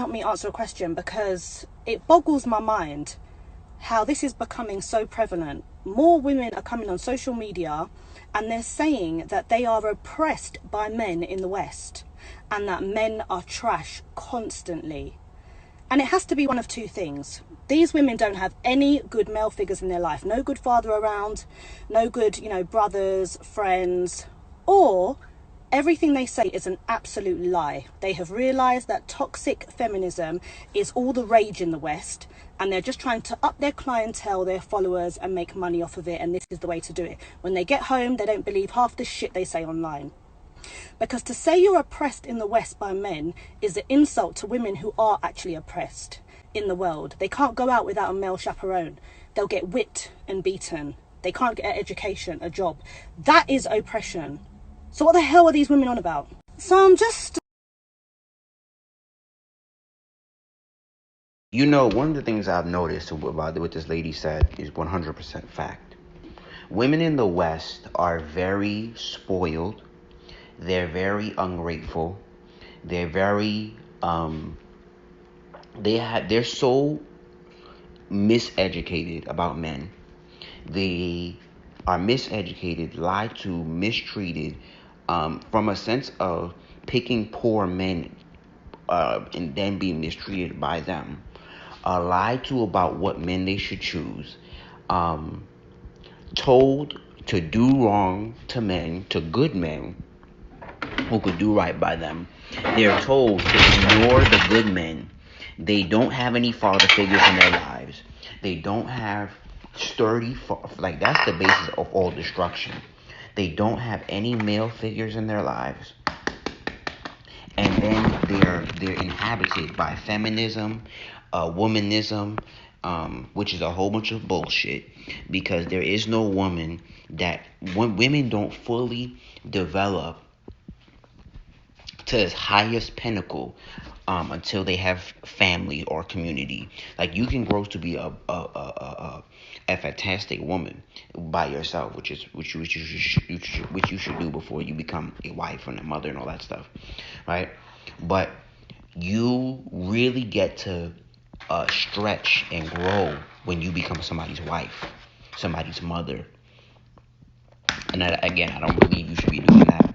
help me answer a question, because it boggles my mind how this is becoming so prevalent. More women are coming on social media and they're saying that they are oppressed by men in the West and that men are trash constantly. And it has to be one of two things. These women don't have any good male figures in their life. No good father around, no good, brothers, friends, or everything they say is an absolute lie. They have realised that toxic feminism is all the rage in the West, and they're just trying to up their clientele, their followers, and make money off of it, and this is the way to do it. When they get home, they don't believe half the shit they say online. Because to say you're oppressed in the West by men is an insult to women who are actually oppressed in the world. They can't go out without a male chaperone. They'll get whipped and beaten. They can't get an education, a job. That is oppression. So what the hell are these women on about? So I'm just... One of the things I've noticed about what this lady said is 100% fact. Women in the West are very spoiled. They're very ungrateful. They're very they're so miseducated about men. They are miseducated, lied to, mistreated, from a sense of picking poor men and then being mistreated by them. Lied to about what men they should choose. Told to do wrong to men, to good men who could do right by them. They're told to ignore the good men. They don't have any father figures in their lives. They don't have sturdy, that's the basis of all destruction. They don't have any male figures in their lives. And then they're inhabited by feminism, womanism, which is a whole bunch of bullshit, because there is no woman that women don't fully develop to its highest pinnacle until they have family or community. Like, you can grow to be a fantastic woman by yourself, which you should do before you become a wife and a mother and all that stuff, right? But you really get to stretch and grow when you become somebody's wife, somebody's mother. And I don't believe you should be doing that.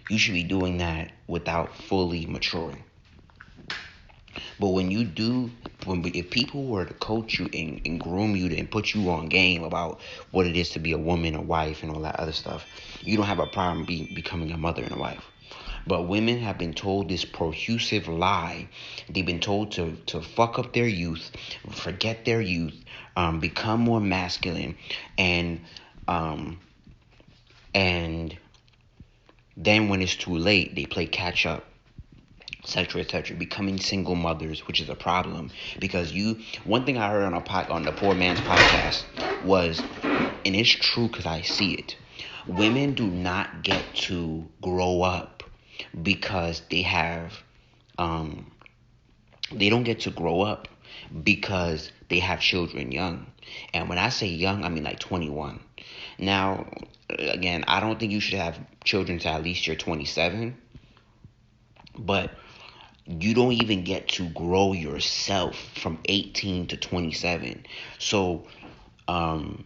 You should be doing that without fully maturing. But if people were to coach you and groom you and put you on game about what it is to be a woman, a wife, and all that other stuff, you don't have a problem becoming a mother and a wife. But women have been told this prohusive lie. They've been told to fuck up their youth, forget their youth, become more masculine, and then when it's too late, they play catch up, etc., etc., becoming single mothers, which is a problem. Because one thing I heard on the Poor Man's podcast was, and it's true because I see it, women do not get to grow up because they don't get to grow up because they have children young. And when I say young, I mean like 21. Now, again, I don't think you should have children till at least you're 27. But you don't even get to grow yourself from 18 to 27. So, when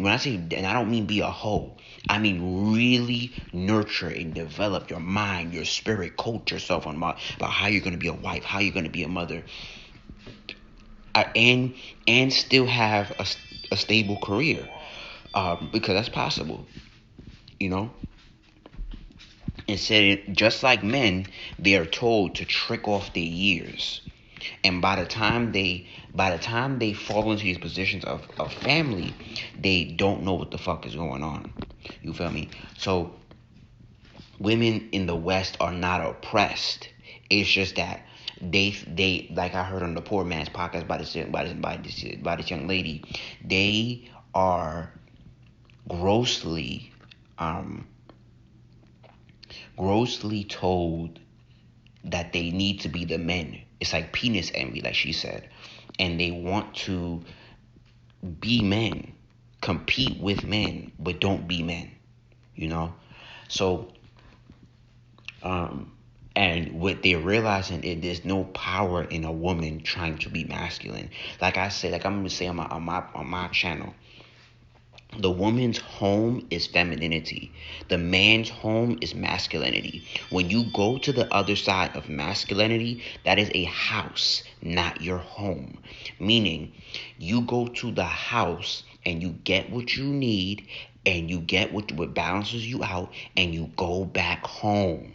I say, and I don't mean be a hoe, I mean really nurture and develop your mind, your spirit, coach yourself about how you're going to be a wife, how you're going to be a mother, and still have a stable career, because that's possible, Instead, just like men, they are told to trick off their years, and by the time they fall into these positions of family, they don't know what the fuck is going on. You feel me? So women in the West are not oppressed. It's just that they like I heard on the Poor Man's podcast by this young lady, they are grossly told that they need to be the men. It's like penis envy, like she said. And they want to be men, compete with men, but don't be men, So And what they're realizing is there's no power in a woman trying to be masculine. Like I said, like I'm gonna say on my channel, the woman's home is femininity. The man's home is masculinity. When you go to the other side of masculinity, that is a house, not your home. Meaning, you go to the house and you get what you need and you get what balances you out and you go back home.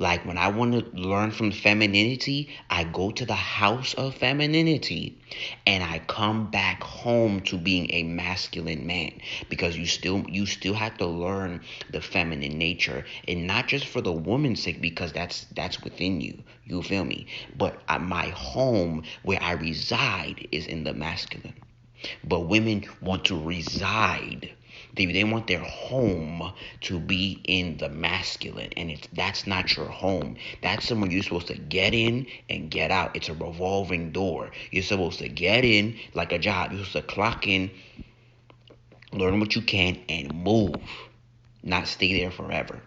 Like when I want to learn from femininity, I go to the house of femininity and I come back home to being a masculine man, because you still have to learn the feminine nature, and not just for the woman's sake, because that's within you. You feel me? But my home where I reside is in the masculine. But women want to reside. They want their home to be in the masculine, and that's not your home. That's somewhere you're supposed to get in and get out. It's a revolving door. You're supposed to get in like a job. You're supposed to clock in, learn what you can, and move. Not stay there forever.